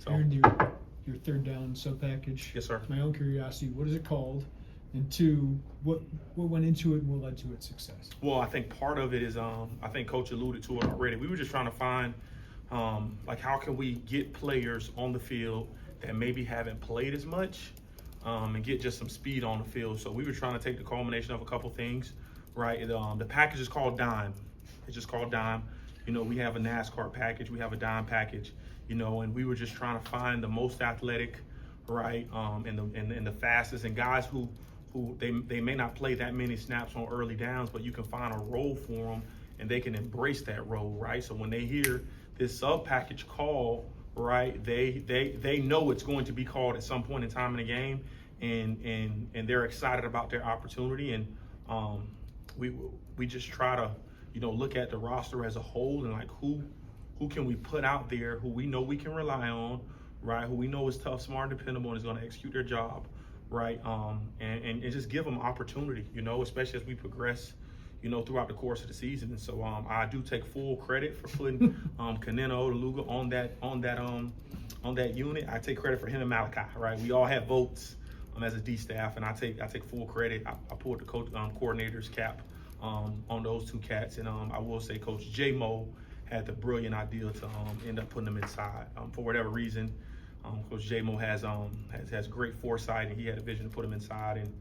So, Aaron, your third down sub package. Yes, sir. My own curiosity, what is it called? And two, what went into it and what led to its success? Well, I think part of it is, I think Coach alluded to it already. We were just trying to find, like, how can we get players on the field that maybe haven't played as much, and get just some speed on the field. So we were trying to take the culmination of a couple things, right? The package is called Dime. It's just called Dime. You know, we have a NASCAR package, we have a Dime package, you know, and we were just trying to find the most athletic, right, and the fastest, and guys who they may not play that many snaps on early downs, but you can find a role for them and they can embrace that role, right? So when they hear this sub package call, right, they know it's going to be called at some point in time in the game, and they're excited about their opportunity. And we just try to, you know, look at the roster as a whole and like who can we put out there who we know we can rely on, right? Who we know is tough, smart, and dependable, and is going to execute their job, right? And just give them opportunity, you know, especially as we progress, you know, throughout the course of the season. And so I do take full credit for putting Kaneno Luga on that unit. I take credit for him and Malachi, right? We all have votes as a D staff, and I take full credit. I pulled the coach coordinator's cap on those two cats, and I will say Coach J-Mo had the brilliant idea to end up putting them inside. For whatever reason, Coach J-Mo has great foresight, and he had a vision to put him inside, and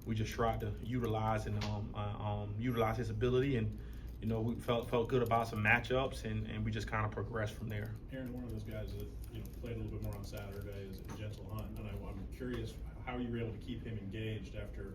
we just tried to utilize his ability, and you know, we felt good about some matchups, and we just kind of progressed from there. Aaron, one of those guys that, you know, played a little bit more on Saturday is Gentle Hunt, and I'm curious how you were able to keep him engaged after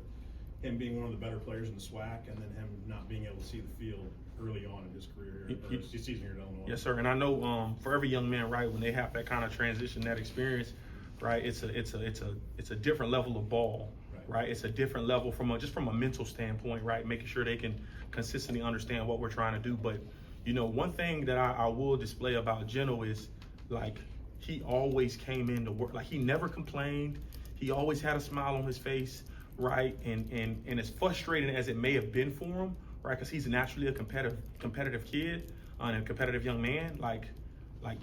him being one of the better players in the SWAC, and then him not being able to see the field early on in his career, his season here at Illinois. Yes, sir. And I know for every young man, right, when they have that kind of transition, that experience, right, it's a different level of ball, right? It's a different level from a mental standpoint, right? Making sure they can consistently understand what we're trying to do. But you know, one thing that I will display about Geno is like he always came in to work. Like he never complained. He always had a smile on his face, right? And as frustrating as it may have been for him, right? Because he's naturally a competitive kid and a competitive young man. Like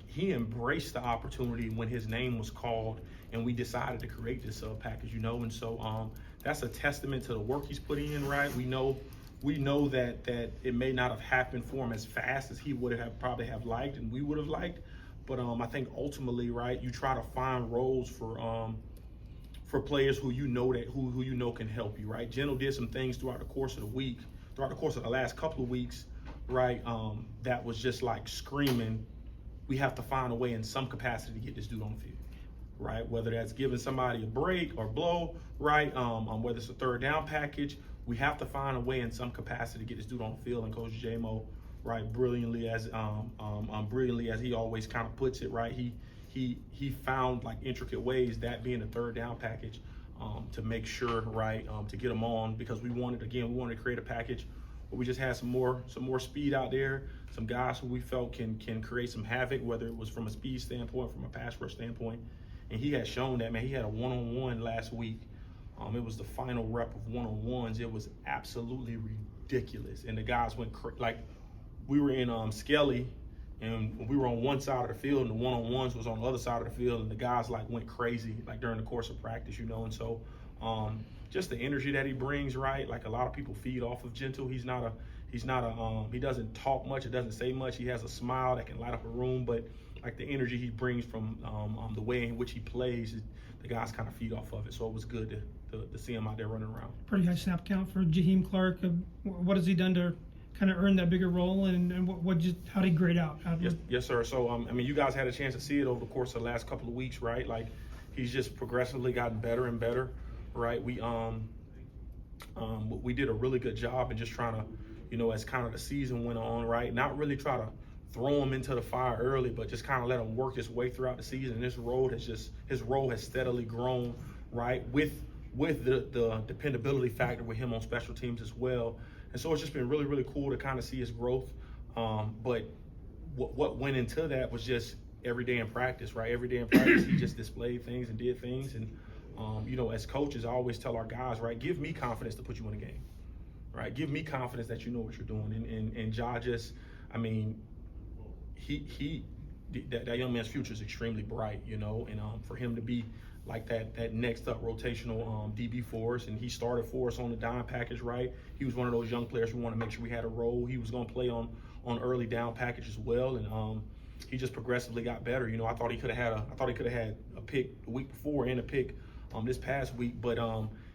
he embraced the opportunity when his name was called, and we decided to create this package, you know. And so that's a testament to the work he's putting in, right? We know that it may not have happened for him as fast as he would have probably have liked and we would have liked, but I think ultimately, right, you try to find roles for players who you know can help you, right? Geno did some things throughout the course of the last couple of weeks, right, that was just like screaming, we have to find a way in some capacity to get this dude on the field, right? Whether that's giving somebody a break or blow, right? Whether it's a third down package, we have to find a way in some capacity to get this dude on the field. And Coach J-Mo, right, brilliantly as he always kind of puts it, right? He found like intricate ways, that being a third down package, to make sure, right, to get them on, because we wanted to create a package where we just had some more speed out there, some guys who we felt can create some havoc, whether it was from a speed standpoint, from a pass rush standpoint. And he had shown that, man. He had a one-on-one last week. It was the final rep of one-on-ones. It was absolutely ridiculous. And the guys went like we were in Skelly, and we were on one side of the field, and the one-on-ones was on the other side of the field, and the guys like went crazy like during the course of practice, you know. And so just the energy that he brings, right? Like a lot of people feed off of Gentle. He doesn't talk much, it doesn't say much. He has a smile that can light up a room, but like the energy he brings from the way in which he plays, the guys kind of feed off of it. So it was good to see him out there running around. Pretty high snap count for Jaheim Clark. What has he done to kind of earn that bigger role, and how did he grade out? Yes, sir. So I mean, you guys had a chance to see it over the course of the last couple of weeks, right? Like he's just progressively gotten better and better, right? We did a really good job in just trying to, you know, as kind of the season went on, right, not really try to throw him into the fire early, but just kind of let him work his way throughout the season. And his role has steadily grown, right, with the dependability factor with him on special teams as well. And so it's just been really, really cool to kind of see his growth. But what went into that was just every day in practice, right? Every day in practice, he just displayed things and did things. And, you know, as coaches, I always tell our guys, right, give me confidence to put you in a game, right? Give me confidence that you know what you're doing. And Ja just, I mean, that young man's future is extremely bright, you know, and for him to be like that next up rotational DB for us, and he started for us on the dime package, right? He was one of those young players we want to make sure we had a role. He was going to play on early down package as well, and he just progressively got better. You know, I thought he could have had a pick the week before and a pick this past week, but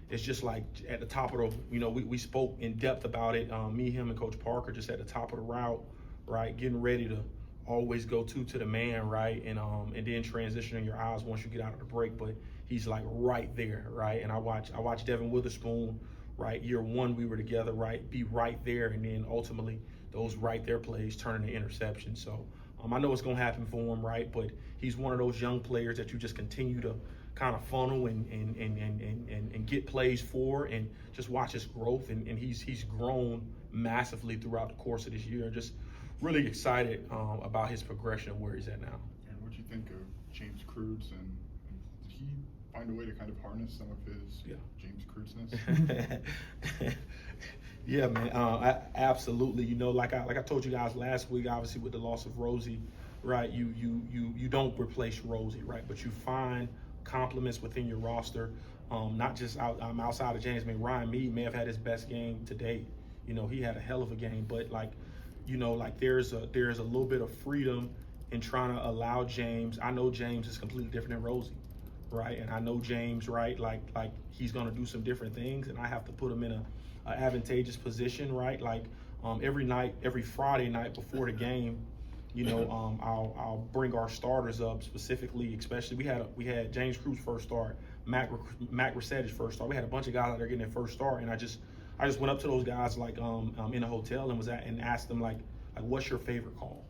it's just like at the top of the, you know, we spoke in depth about it. Me, him, and Coach Parker just at the top of the route, right, getting ready to always go to the man, right, and then transitioning your eyes once you get out of the break. But he's like right there, right. And I watched Devin Witherspoon, right, year one we were together, right, be right there, and then ultimately those right there plays turn into interceptions. So I know it's gonna happen for him, right, but he's one of those young players that you just continue to kind of funnel and get plays for, and just watch his growth, and he's grown massively throughout the course of this year. Just really excited about his progression and where he's at now. And what do you think of James Cruz, and did he find a way to kind of harness some of his James Crudeness? Yeah, man, absolutely. You know, like I told you guys last week, obviously with the loss of Rosie, right? You don't replace Rosie, right? But you find complements within your roster. Not just outside of James. I mean, Ryan Mead may have had his best game to date. You know, he had a hell of a game, but like, you know, like there's a little bit of freedom in trying to allow James. I know James is completely different than Rosie, right? And I know James, right, like he's gonna do some different things, and I have to put him in a advantageous position, right? Like every Friday night before the game, you know, I'll bring our starters up specifically, especially we had James Cruz first start, Mac Resettage first start. We had a bunch of guys out there getting their first start, and I just went up to those guys like in a hotel and asked them like what's your favorite call,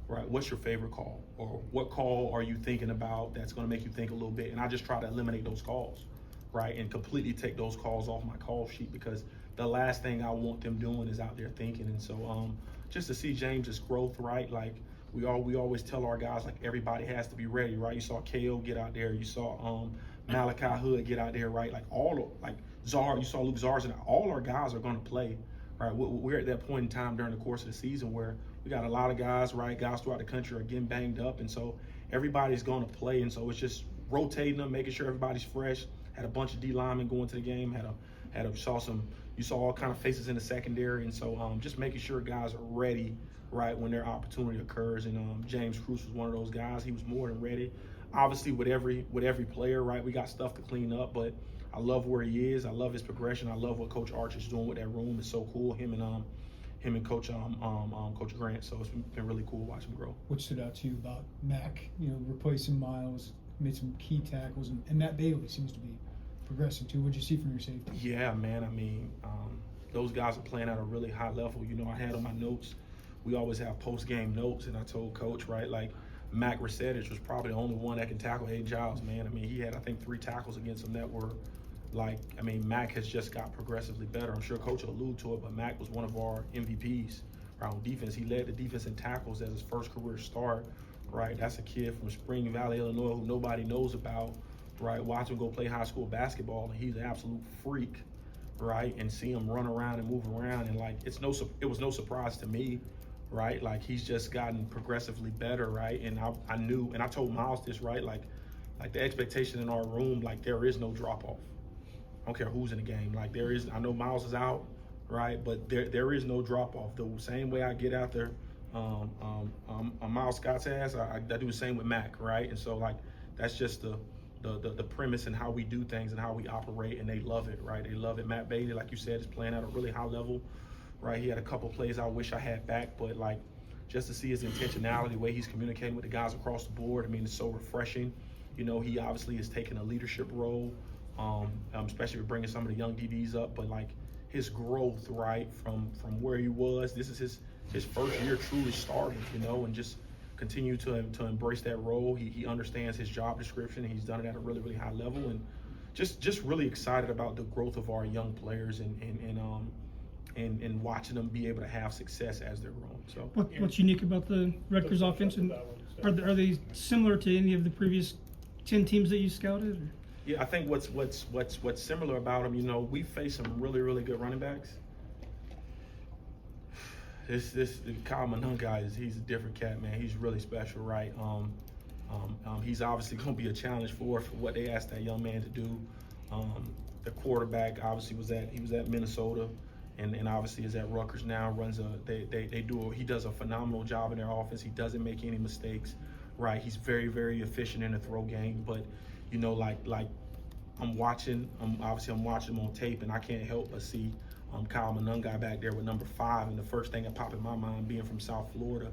right? What's your favorite call, or what call are you thinking about that's going to make you think a little bit? And I just try to eliminate those calls, right, and completely take those calls off my call sheet, because the last thing I want them doing is out there thinking. And so just to see James's growth, right, like we always tell our guys like everybody has to be ready, right? You saw KO get out there, you saw Malachi Hood get out there, right? Like you saw Luke Zars, and all our guys are going to play, right? We're at that point in time during the course of the season where we got a lot of guys, right? Guys throughout the country are getting banged up, and so everybody's going to play, and so it's just rotating them, making sure everybody's fresh. Had a bunch of D linemen going to the game. You saw all kind of faces in the secondary, and so just making sure guys are ready, right, when their opportunity occurs. And James Cruz was one of those guys. He was more than ready. Obviously, with every player, right, we got stuff to clean up, but I love where he is. I love his progression. I love what Coach Arch is doing with that room. It's so cool. Him and Coach Coach Grant. So it's been really cool watching him grow. What stood out to you about Mac? You know, replacing Miles, made some key tackles, and Matt Bailey seems to be progressing too. What'd you see from your safety? Yeah, man. I mean, those guys are playing at a really high level. You know, I had on my notes. We always have post-game notes, and I told Coach, right, like Mac Resettage was probably the only one that can tackle Hayden Giles, man. I mean, he had, I think, 3 tackles against him that were like, I mean, Mac has just got progressively better. I'm sure Coach will allude to it, but Mac was one of our MVPs right, on defense. He led the defense in tackles as his first career start, right? That's a kid from Spring Valley, Illinois, who nobody knows about, right? Watch him go play high school basketball, and he's an absolute freak, right? And see him run around and move around, and like it was no surprise to me, right? Like he's just gotten progressively better, right? And I knew, and I told Miles this, right? Like the expectation in our room, like there is no drop off. I don't care who's in the game. Like there is, I know Miles is out, right? But there is no drop off. The same way I get out there on Miles Scott's ass, I do the same with Mac, right? And so like that's just the premise and how we do things and how we operate, and they love it, right? They love it. Matt Bailey, like you said, is playing at a really high level, right? He had a couple plays I wish I had back, but like just to see his intentionality, the way he's communicating with the guys across the board, I mean, it's so refreshing. You know, he obviously is taking a leadership role, especially with bringing some of the young DBs up, but like his growth, right, from where he was, this is his first year truly starting, you know, and just continue to embrace that role. He understands his job description, and he's done it at a really, really high level, and just really excited about the growth of our young players and watching them be able to have success as they're growing. So what's unique about the Rutgers offense, and are they similar to any of the previous 10 teams that you scouted? Or? Yeah, I think what's similar about them, you know, we face some really, really good running backs. This Kyle Manung guy he's a different cat, man. He's really special, right? He's obviously going to be a challenge for what they asked that young man to do. The quarterback obviously he was at Minnesota, and obviously is at Rutgers now. He does a phenomenal job in their offense. He doesn't make any mistakes, right? He's very, very efficient in the throw game. But you know, like I'm watching him on tape, and I can't help but see Kyle Manungai back there with number 5, and the first thing that popped in my mind, being from South Florida,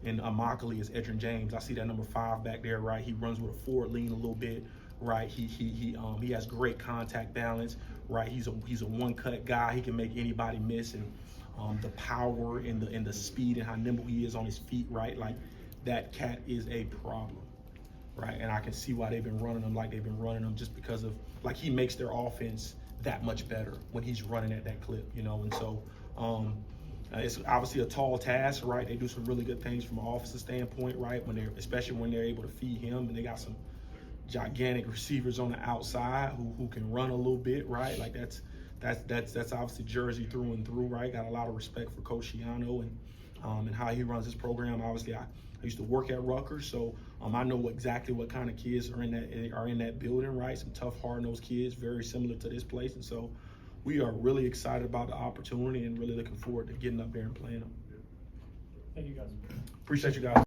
and Immokalee, is Edgerrin James. I see that number 5 back there, right? He runs with a forward lean a little bit, right? He has great contact balance, right? He's a one-cut guy. He can make anybody miss, and the power and the speed and how nimble he is on his feet, right? Like, that cat is a problem, right? And I can see why they've been running him like they've been running him, just because of, like, he makes their offense that much better when he's running at that clip, you know. And so it's obviously a tall task, right? They do some really good things from an offensive standpoint, right? Especially when they're able to feed him, and they got some gigantic receivers on the outside who can run a little bit, right? Like that's obviously Jersey through and through, right? Got a lot of respect for Coach Shiano and how he runs his program. Obviously, I used to work at Rutgers, so I know exactly what kind of kids are in that building, right? Some tough, hard-nosed kids, very similar to this place, and so we are really excited about the opportunity and really looking forward to getting up there and playing them. Thank you, guys. Appreciate you guys.